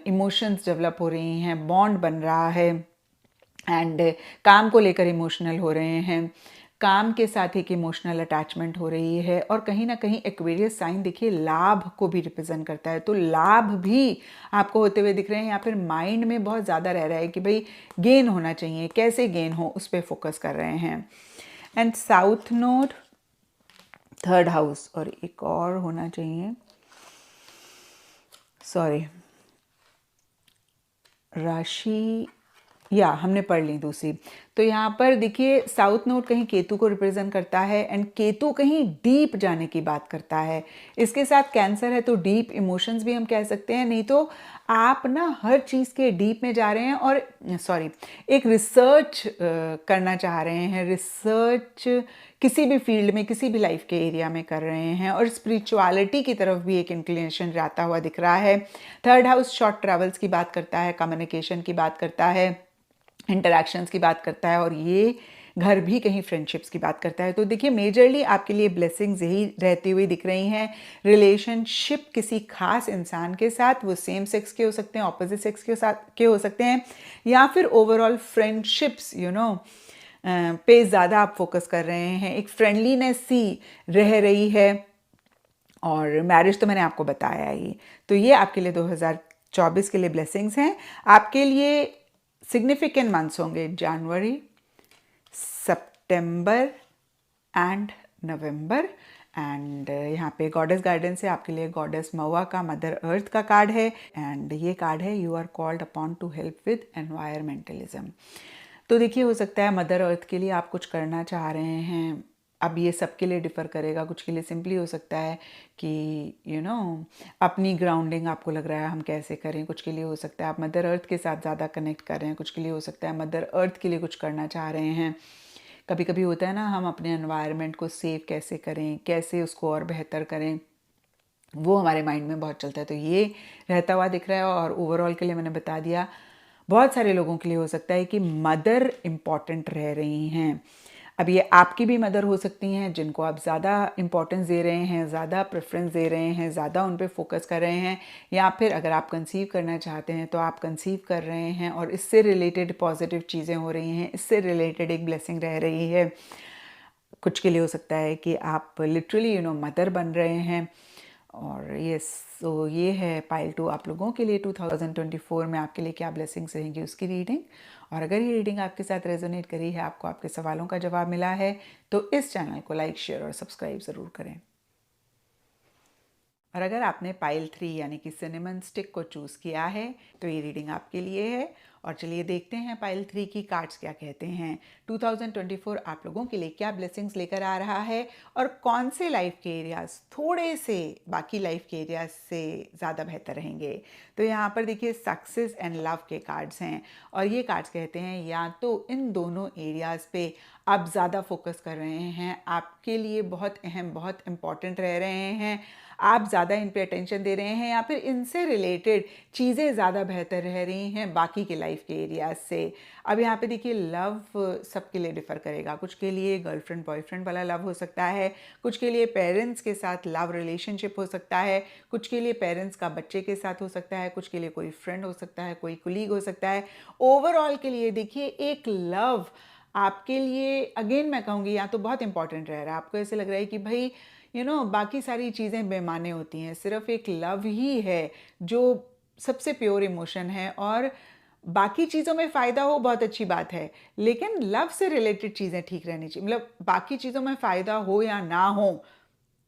इमोशंस डेवलप हो रही हैं, बॉन्ड बन रहा है, एंड काम को लेकर इमोशनल हो रहे हैं, काम के साथ एक इमोशनल अटैचमेंट हो रही है, और कहीं ना कहीं एक्वेरियस साइन देखिए लाभ को भी रिप्रेजेंट करता है, तो लाभ भी आपको होते हुए दिख रहे हैं, या फिर माइंड में बहुत ज़्यादा रह रहा है कि भाई गेन होना चाहिए, कैसे गेन हो उस पर फोकस कर रहे हैं। And south node, third house, और एक और होना चाहिए, सॉरी, राशि, या हमने पढ़ ली दूसरी। तो यहाँ पर देखिए साउथ नोड कहीं केतु को रिप्रेजेंट करता है, एंड केतु कहीं डीप जाने की बात करता है। इसके साथ कैंसर है तो डीप इमोशंस भी हम कह सकते हैं, नहीं तो आप ना हर चीज़ के डीप में जा रहे हैं, और सॉरी, एक रिसर्च करना चाह रहे हैं, रिसर्च किसी भी फील्ड में, किसी भी लाइफ के एरिया में कर रहे हैं, और स्पिरिचुअलिटी की तरफ भी एक इंक्लिनेशन जाता हुआ दिख रहा है। थर्ड हाउस शॉर्ट ट्रैवल्स की बात करता है, कम्युनिकेशन की बात करता है, इंटरैक्शंस की बात करता है, और ये घर भी कहीं फ्रेंडशिप्स की बात करता है। तो देखिए मेजरली आपके लिए ब्लेसिंग्स यही रहती हुई दिख रही हैं। रिलेशनशिप किसी खास इंसान के साथ, वो सेम सेक्स के हो सकते हैं, ऑपोजिट सेक्स के साथ के हो सकते हैं, या फिर ओवरऑल फ्रेंडशिप्स पे ज़्यादा आप फोकस कर रहे हैं, एक फ्रेंडलीनेस सी रह रही है। और मैरिज तो मैंने आपको बताया ही। तो ये आपके लिए 2024 के लिए ब्लेसिंग्स हैं। आपके लिए सिग्निफिकेंट मंथ्स होंगे जनवरी, सितंबर एंड नवंबर। एंड यहाँ पे गॉडेस गाइडेंस है आपके लिए, गॉडेस मवा का, मदर अर्थ का कार्ड है, एंड ये कार्ड है you are called upon to help with environmentalism. तो देखिए हो सकता है मदर अर्थ के लिए आप कुछ करना चाह रहे हैं। अब ये सबके लिए डिफ़र करेगा, कुछ के लिए सिंपली हो सकता है कि अपनी ग्राउंडिंग आपको लग रहा है हम कैसे करें, कुछ के लिए हो सकता है आप मदर अर्थ के साथ ज़्यादा कनेक्ट कर रहे हैं, कुछ के लिए हो सकता है मदर अर्थ के लिए कुछ करना चाह रहे हैं। कभी कभी होता है ना, हम अपने एनवायरनमेंट को सेव कैसे करें, कैसे उसको और बेहतर करें, वो हमारे माइंड में बहुत चलता है। तो ये रहता हुआ दिख रहा है। और ओवरऑल के लिए मैंने बता दिया, बहुत सारे लोगों के लिए हो सकता है कि मदर इम्पॉर्टेंट रह रही हैं। अब ये आपकी भी मदर हो सकती हैं जिनको आप ज़्यादा इम्पोर्टेंस दे रहे हैं, ज़्यादा प्रेफरेंस दे रहे हैं, ज़्यादा उन पे फोकस कर रहे हैं, या फिर अगर आप कंसीव करना चाहते हैं तो आप कंसीव कर रहे हैं और इससे रिलेटेड पॉजिटिव चीज़ें हो रही हैं, इससे रिलेटेड एक ब्लेसिंग रह रही है। कुछ के लिए हो सकता है कि आप लिटरली मदर बन रहे हैं। और तो ये है पाइल 2 आप लोगों के लिए 2024 में आपके लिए क्या ब्लेसिंग्स रहेंगी उसकी रीडिंग। और अगर ये रीडिंग आपके साथ रेजोनेट करी है, आपको आपके सवालों का जवाब मिला है, तो इस चैनल को लाइक, शेयर और सब्सक्राइब ज़रूर करें। और अगर आपने पाइल 3 यानी कि सिनेमन स्टिक को चूज़ किया है, तो ये रीडिंग आपके लिए है। और चलिए देखते हैं पाइल 3 की कार्ड्स क्या कहते हैं। 2024 आप लोगों के लिए क्या ब्लेसिंग्स लेकर आ रहा है, और कौन से लाइफ के एरियाज थोड़े से बाकी लाइफ के एरियाज से ज़्यादा बेहतर रहेंगे। तो यहाँ पर देखिए सक्सेस एंड लव के कार्ड्स हैं, और ये कार्ड्स कहते हैं या तो इन दोनों एरियाज़ पे आप ज़्यादा फोकस कर रहे हैं, आपके लिए बहुत अहम, बहुत इम्पॉर्टेंट रह रहे हैं, आप ज़्यादा इन पे अटेंशन दे रहे हैं, या फिर इनसे रिलेटेड चीज़ें ज़्यादा बेहतर रह रही हैं बाकी के लाइफ के एरियाज से। अब यहाँ पे देखिए लव सबके लिए डिफ़र करेगा। कुछ के लिए गर्लफ्रेंड बॉयफ्रेंड वाला लव हो सकता है, कुछ के लिए पेरेंट्स के साथ लव रिलेशनशिप हो सकता है, कुछ के लिए पेरेंट्स का बच्चे के साथ हो सकता है, कुछ के लिए कोई फ्रेंड हो सकता है, कोई कुलीग हो सकता है। ओवरऑल के लिए देखिए एक लव आपके लिए, अगेन मैं कहूँगी, या तो बहुत इंपॉर्टेंट रह रहा है, आपको ऐसे लग रहा है कि भाई बाकी सारी चीज़ें बेमाने होती हैं, सिर्फ एक लव ही है जो सबसे प्योर इमोशन है, और बाकी चीज़ों में फ़ायदा हो बहुत अच्छी बात है, लेकिन लव से रिलेटेड चीज़ें ठीक रहनी चाहिए। मतलब बाकी चीज़ों में फ़ायदा हो या ना हो,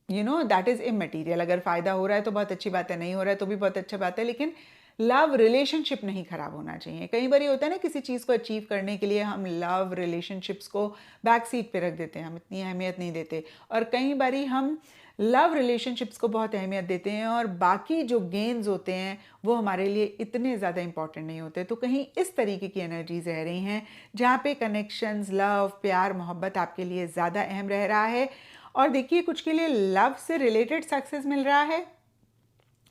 दैट इज़ इमैटीरियल। अगर फ़ायदा हो रहा है तो बहुत अच्छी बात है, नहीं हो रहा है तो भी बहुत अच्छी बात है, लेकिन लव रिलेशनशिप नहीं ख़राब होना चाहिए। कई बार होता है ना, किसी चीज़ को अचीव करने के लिए हम लव रिलेशनशिप्स को बैक सीट पे रख देते हैं, हम इतनी अहमियत नहीं देते, और कई बार हम लव रिलेशनशिप्स को बहुत अहमियत देते हैं और बाकी जो गेन्स होते हैं वो हमारे लिए इतने ज़्यादा इंपॉर्टेंट नहीं होते। तो कहीं इस तरीके की एनर्जीज रह रही हैं जहाँ पे कनेक्शंस, लव, प्यार, मोहब्बत आपके लिए ज़्यादा अहम रह रहा है। और देखिए कुछ के लिए लव से रिलेटेड सक्सेस मिल रहा है,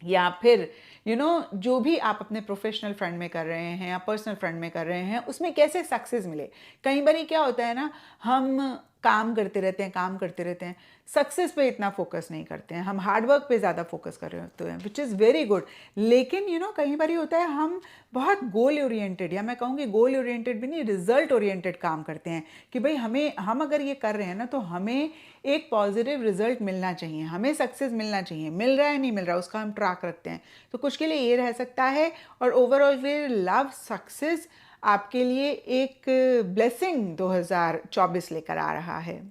या फिर जो भी आप अपने प्रोफेशनल फ्रेंड में कर रहे हैं या पर्सनल फ्रेंड में कर रहे हैं, उसमें कैसे सक्सेस मिले। कई बार क्या होता है ना, हम काम करते रहते हैं, काम करते रहते हैं, सक्सेस पे इतना फोकस नहीं करते हैं, हम हार्डवर्क पे ज़्यादा फोकस कर रहे होते हैं, विच इज़ वेरी गुड। लेकिन कई बार होता है हम बहुत गोल ओरिएंटेड, या मैं कहूँगी गोल ओरिएंटेड भी नहीं, रिजल्ट ओरिएंटेड काम करते हैं कि भाई हम अगर ये कर रहे हैं ना तो हमें एक पॉजिटिव रिजल्ट मिलना चाहिए, हमें सक्सेस मिलना चाहिए, मिल रहा है नहीं मिल रहा उसका हम ट्रैक रखते हैं। तो कुछ के लिए ये रह सकता है, और ओवरऑल वे लव सक्सेस आपके लिए एक ब्लेसिंग 2024 लेकर आ रहा है।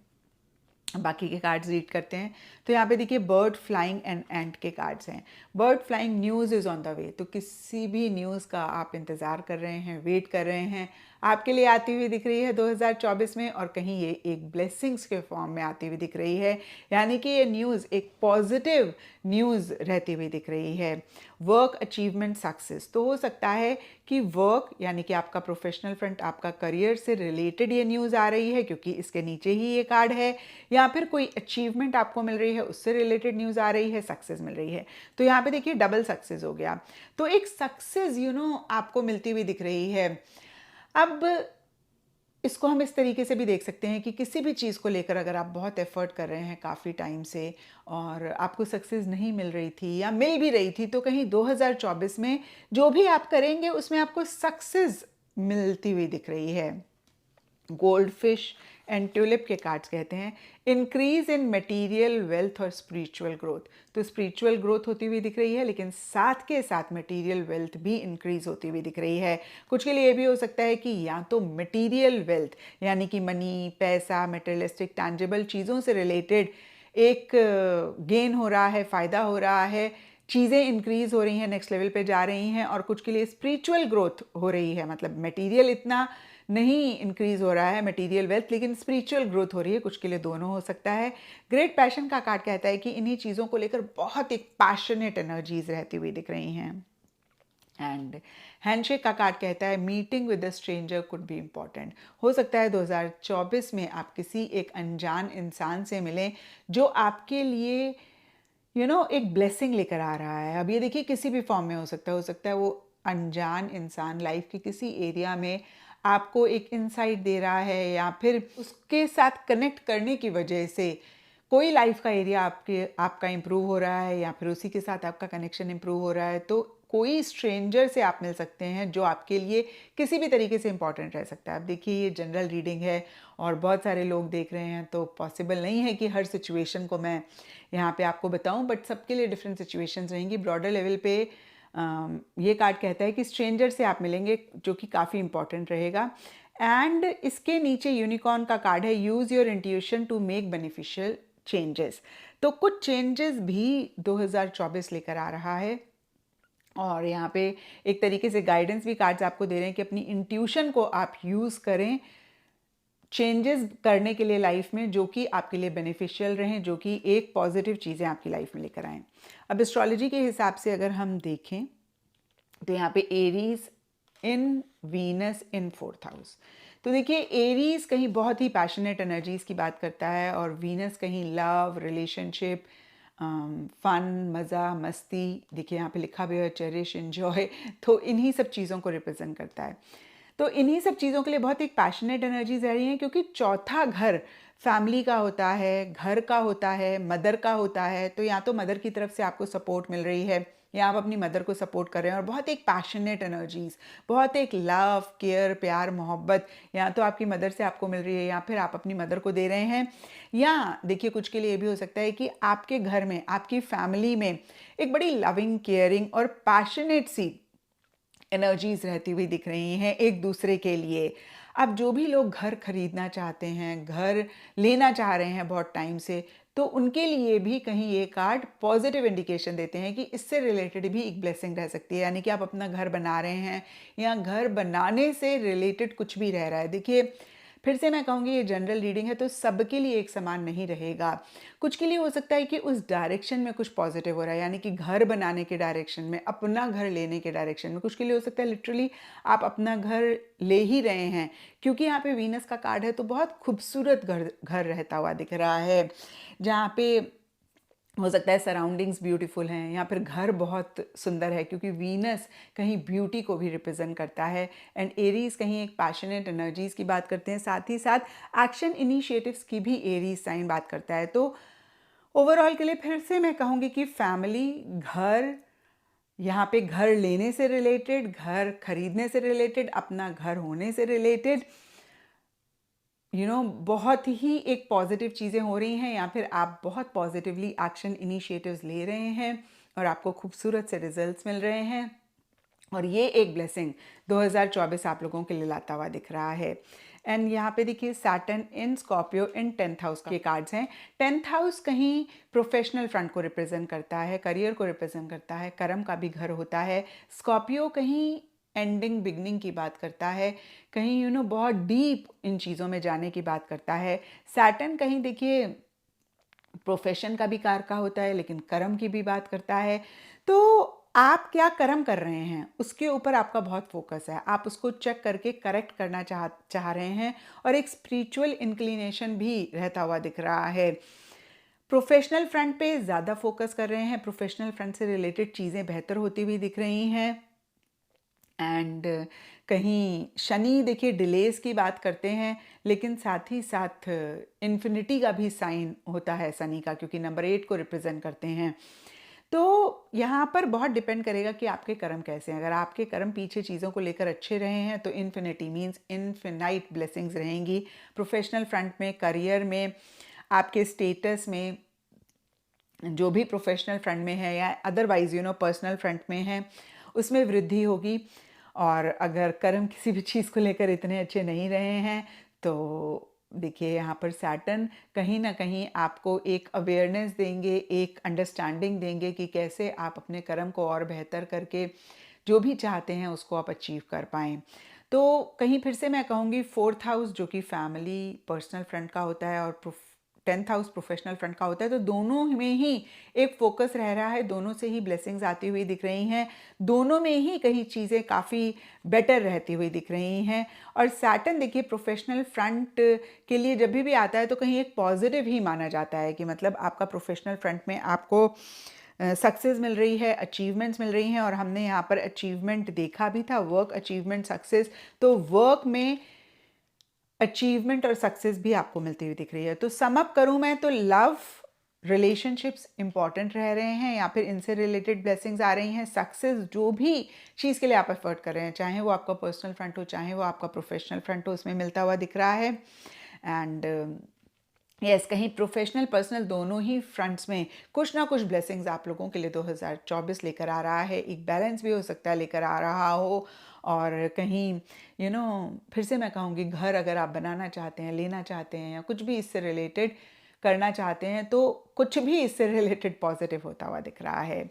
बाकी के कार्ड्स रीड करते हैं। तो यहाँ पे देखिए बर्ड फ्लाइंग एंड एंट के कार्ड्स हैं। Bird flying, news is on the way, तो किसी भी न्यूज़ का आप इंतज़ार कर रहे हैं, वेट कर रहे हैं, आपके लिए आती हुई दिख रही है 2024 में, और कहीं ये एक ब्लेसिंग्स के फॉर्म में आती हुई दिख रही है, यानी कि ये न्यूज़ एक पॉजिटिव न्यूज़ रहती हुई दिख रही है। वर्क अचीवमेंट सक्सेस, तो हो सकता है कि वर्क यानी कि आपका प्रोफेशनल फ्रंट, आपका करियर से रिलेटेड ये न्यूज़ आ रही है क्योंकि इसके नीचे ही ये कार्ड है, या फिर कोई अचीवमेंट आपको मिल रही है उससे रिलेटेड न्यूज़ आ रही है, सक्सेस मिल रही है। तो यहाँ पे देखिए डबल सक्सेस हो गया, तो एक सक्सेस आपको मिलती हुई दिख रही है। अब इसको हम इस तरीके से भी देख सकते हैं कि किसी भी चीज़ को लेकर अगर आप बहुत एफर्ट कर रहे हैं काफ़ी टाइम से और आपको सक्सेस नहीं मिल रही थी या मिल भी रही थी, तो कहीं 2024 में जो भी आप करेंगे उसमें आपको सक्सेस मिलती हुई दिख रही है। गोल्ड फिश एंड ट्यूलिप के कार्ड्स कहते हैं इंक्रीज इन मटेरियल वेल्थ और स्पिरिचुअल ग्रोथ, तो स्पिरिचुअल ग्रोथ होती हुई दिख रही है लेकिन साथ के साथ मटेरियल वेल्थ भी इंक्रीज होती हुई दिख रही है। कुछ के लिए ये भी हो सकता है कि या तो मटेरियल वेल्थ यानी कि मनी, पैसा, मटेरियलिस्टिक टैंजिबल चीज़ों से रिलेटेड एक गेन हो रहा है, फ़ायदा हो रहा है, चीज़ें इंक्रीज़ हो रही हैं, नेक्स्ट लेवल पे जा रही हैं, और कुछ के लिए स्पिरिचुअल ग्रोथ हो रही है, मतलब मटेरियल इतना नहीं इंक्रीज हो रहा है, मटेरियल वेल्थ, लेकिन स्पिरिचुअल ग्रोथ हो रही है, कुछ के लिए दोनों हो सकता है। ग्रेट पैशन का कार्ड कहता है कि इन्हीं चीज़ों को लेकर बहुत एक पैशनेट एनर्जीज रहती हुई दिख रही हैं। एंड हैंडशेक का कार्ड कहता है meeting with the stranger could be important, हो सकता है 2024 में आप किसी एक अनजान इंसान से मिलें जो आपके लिए एक ब्लेसिंग लेकर आ रहा है। अब ये देखिए किसी भी फॉर्म में हो सकता है वो अनजान इंसान लाइफ के किसी एरिया में आपको एक इंसाइट दे रहा है, या फिर उसके साथ कनेक्ट करने की वजह से कोई लाइफ का एरिया आपका इम्प्रूव हो रहा है, या फिर उसी के साथ आपका कनेक्शन इम्प्रूव हो रहा है। तो कोई स्ट्रेंजर से आप मिल सकते हैं जो आपके लिए किसी भी तरीके से इंपॉर्टेंट रह सकता है। अब देखिए ये जनरल रीडिंग है और बहुत सारे लोग देख रहे हैं, तो पॉसिबल नहीं है कि हर सिचुएशन को मैं यहाँ पे आपको बताऊं, बट सबके लिए डिफरेंट सिचुएशंस रहेंगी। ब्रॉडर लेवल पे ये कार्ड कहता है कि स्ट्रेंजर से आप मिलेंगे जो कि काफ़ी इंपॉर्टेंट रहेगा। एंड इसके नीचे यूनिकॉर्न का कार्ड है use your intuition to make beneficial changes, तो कुछ चेंजेस भी 2024 लेकर आ रहा है। और यहाँ पे एक तरीके से गाइडेंस भी कार्ड्स आपको दे रहे हैं कि अपनी इंट्यूशन को आप यूज़ करें चेंजेस करने के लिए लाइफ में, जो कि आपके लिए बेनिफिशियल रहें, जो कि एक पॉजिटिव चीज़ें आपकी लाइफ में लेकर आएँ। अब एस्ट्रोलॉजी के हिसाब से अगर हम देखें तो यहाँ पे एरीज इन वीनस इन 4th हाउस, तो देखिए एरीज कहीं बहुत ही पैशनेट एनर्जीज की बात करता है, और वीनस कहीं लव, रिलेशनशिप, फन, मज़ा, मस्ती, देखिए यहाँ पे लिखा भी है चेरिश, एंजॉय, तो इन्हीं सब चीज़ों को रिप्रेजेंट करता है। तो इन्हीं सब चीज़ों के लिए बहुत एक पैशनेट एनर्जीज रह रही हैं, क्योंकि चौथा घर फैमिली का होता है, घर का होता है, मदर का होता है, तो या तो मदर की तरफ से आपको सपोर्ट मिल रही है या आप अपनी मदर को सपोर्ट कर रहे हैं, और बहुत एक पैशनेट एनर्जीज, बहुत एक लव, केयर, प्यार, मोहब्बत या तो आपकी मदर से आपको मिल रही है या फिर आप अपनी मदर को दे रहे हैं। या देखिए कुछ के लिए ये भी हो सकता है कि आपके घर में, आपकी फैमिली में एक बड़ी लविंग, केयरिंग और पैशनेट सी एनर्जीज रहती हुई दिख रही हैं एक दूसरे के लिए। अब जो भी लोग घर खरीदना चाहते हैं, घर लेना चाह रहे हैं बहुत टाइम से, तो उनके लिए भी कहीं ये कार्ड पॉजिटिव इंडिकेशन देते हैं कि इससे रिलेटेड भी एक ब्लेसिंग रह सकती है, यानी कि आप अपना घर बना रहे हैं या घर बनाने से रिलेटेड कुछ भी रह रहा है। देखिए फिर से मैं कहूँगी ये जनरल रीडिंग है, तो सबके लिए एक समान नहीं रहेगा। कुछ के लिए हो सकता है कि उस डायरेक्शन में कुछ पॉजिटिव हो रहा है, यानी कि घर बनाने के डायरेक्शन में, अपना घर लेने के डायरेक्शन में। कुछ के लिए हो सकता है लिटरली आप अपना घर ले ही रहे हैं, क्योंकि यहाँ पे वीनस का कार्ड है, तो बहुत खूबसूरत घर रहता हुआ दिख रहा है, जहाँ पे हो सकता है सराउंडिंग्स ब्यूटीफुल हैं या फिर घर बहुत सुंदर है, क्योंकि वीनस कहीं ब्यूटी को भी रिप्रेजेंट करता है एंड एरीज कहीं एक पैशनेट एनर्जीज की बात करते हैं, साथ ही साथ एक्शन इनिशिएटिव्स की भी एरीज साइन बात करता है। तो ओवरऑल के लिए फिर से मैं कहूँगी कि फैमिली, घर, यहाँ पे घर लेने से रिलेटेड, घर खरीदने से रिलेटेड, अपना घर होने से रिलेटेड, बहुत ही एक पॉजिटिव चीज़ें हो रही हैं, या फिर आप बहुत पॉजिटिवली एक्शन इनिशिएटिव्स ले रहे हैं और आपको खूबसूरत से रिजल्ट्स मिल रहे हैं। और ये एक ब्लेसिंग 2024 आप लोगों के लिए लाता हुआ दिख रहा है। एंड यहाँ पे देखिए सैटर्न इन स्कॉर्पियो इन 10th हाउस के कार्ड्स हैं। 10th हाउस कहीं प्रोफेशनल फ्रंट को रिप्रेजेंट करता है, करियर को रिप्रेजेंट करता है, कर्म का भी घर होता है। स्कॉर्पियो कहीं एंडिंग बिगनिंग की बात करता है, कहीं बहुत डीप इन चीज़ों में जाने की बात करता है। सैटर्न कहीं देखिए प्रोफेशन का भी कारका होता है, लेकिन कर्म की भी बात करता है। तो आप क्या कर्म कर रहे हैं उसके ऊपर आपका बहुत फोकस है, आप उसको चेक करके करेक्ट करना चाह रहे हैं, और एक स्पिरिचुअल इंक्लिनेशन भी रहता हुआ दिख रहा है। प्रोफेशनल फ्रंट पे ज़्यादा फोकस कर रहे हैं, प्रोफेशनल फ्रंट से रिलेटेड चीज़ें बेहतर होती हुई दिख रही हैं। एंड कहीं शनि देखिए डिलेस की बात करते हैं, लेकिन साथ ही साथ इन्फिनिटी का भी साइन होता है शनि का, क्योंकि नंबर 8 को रिप्रेजेंट करते हैं। तो यहाँ पर बहुत डिपेंड करेगा कि आपके कर्म कैसे हैं। अगर आपके कर्म पीछे चीज़ों को लेकर अच्छे रहे हैं तो इन्फिनिटी मीन्स इनफिनाइट ब्लेसिंग्स रहेंगी। प्रोफेशनल फ्रंट में, करियर में, आपके स्टेटस में, जो भी प्रोफेशनल फ्रंट में है या अदरवाइज पर्सनल फ्रंट में है, उसमें वृद्धि होगी। और अगर कर्म किसी भी चीज़ को लेकर इतने अच्छे नहीं रहे हैं तो देखिए यहाँ पर सैटर्न कहीं ना कहीं आपको एक अवेयरनेस देंगे, एक अंडरस्टैंडिंग देंगे कि कैसे आप अपने कर्म को और बेहतर करके जो भी चाहते हैं उसको आप अचीव कर पाएँ। तो कहीं फिर से मैं कहूँगी 4th हाउस जो कि फैमिली पर्सनल फ्रंट का होता है और 10th हाउस प्रोफेशनल फ्रंट का होता है, तो दोनों में ही एक फोकस रह रहा है, दोनों से ही ब्लेसिंग्स आती हुई दिख रही हैं, दोनों में ही कहीं चीज़ें काफ़ी बेटर रहती हुई दिख रही हैं। और सैटर्न देखिए प्रोफेशनल फ्रंट के लिए जब भी आता है तो कहीं एक पॉजिटिव ही माना जाता है कि मतलब आपका प्रोफेशनल फ्रंट में आपको सक्सेस मिल रही है, अचीवमेंट्स मिल रही हैं। और हमने यहाँ पर अचीवमेंट देखा भी था, वर्क अचीवमेंट सक्सेस, तो वर्क में अचीवमेंट और सक्सेस भी आपको मिलती हुई दिख रही है। तो सम अप करूँ मैं तो लव रिलेशनशिप्स इंपॉर्टेंट रह रहे हैं, या फिर इनसे रिलेटेड ब्लेसिंग्स आ रही हैं। सक्सेस जो भी चीज़ के लिए आप एफर्ट कर रहे हैं, चाहे वो आपका पर्सनल फ्रंट हो, चाहे वो आपका प्रोफेशनल फ्रंट हो, उसमें मिलता हुआ दिख रहा है। एंड यस कहीं प्रोफेशनल पर्सनल दोनों ही फ्रंट्स में कुछ ना कुछ ब्लेसिंग्स आप लोगों के लिए 2024 लेकर आ रहा है। एक बैलेंस भी हो सकता है लेकर आ रहा हो, और कहीं फिर से मैं कहूँगी घर अगर आप बनाना चाहते हैं, लेना चाहते हैं, या कुछ भी इससे रिलेटेड करना चाहते हैं, तो कुछ भी इससे रिलेटेड पॉजिटिव होता हुआ दिख रहा है।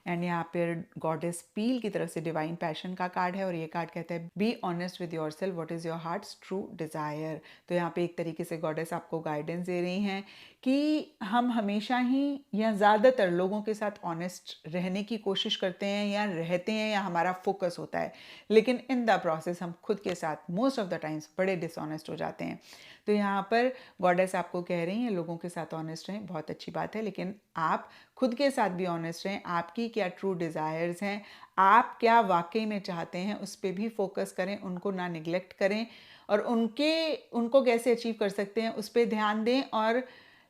एंड यहाँ पर गॉडेस पील की तरफ से डिवाइन पैशन का कार्ड है, और ये कार्ड कहता है be honest with your self, what is your hearts true desire. तो यहाँ पे एक तरीके से गॉडेस आपको गाइडेंस दे रही हैं कि हम हमेशा ही या ज़्यादातर लोगों के साथ ऑनेस्ट रहने की कोशिश करते हैं या रहते हैं, या हमारा फोकस होता है, लेकिन इन द प्रोसेस हम खुद के साथ मोस्ट ऑफ द टाइम्स बड़े डिसऑनेस्ट हो जाते हैं। तो यहाँ पर गॉडेस आपको कह रही हैं लोगों के साथ ऑनेस्ट रहें, बहुत अच्छी बात है, लेकिन आप खुद के साथ भी ऑनेस्ट रहें। आपकी क्या ट्रू डिज़ायर्स हैं, आप क्या वाकई में चाहते हैं, उस पर भी फोकस करें, उनको ना निगलेक्ट करें, और उनको कैसे अचीव कर सकते हैं उस पर ध्यान दें। और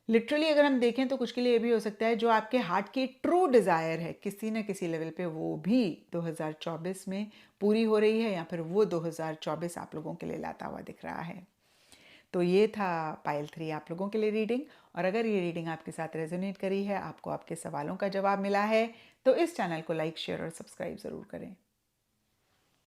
लिटरली अगर हम देखें तो कुछ के लिए ये भी हो सकता है जो आपके हार्ट की ट्रू डिज़ायर है किसी न किसी लेवल पे, वो भी 2024 में पूरी हो रही है, या फिर वो 2024 आप लोगों के लिए लाता हुआ दिख रहा है। तो ये था पाइल 3 आप लोगों के लिए रीडिंग। और अगर ये रीडिंग आपके साथ रेजोनेट करी है, आपको आपके सवालों का जवाब मिला है, तो इस चैनल को लाइक, शेयर और सब्सक्राइब ज़रूर करें।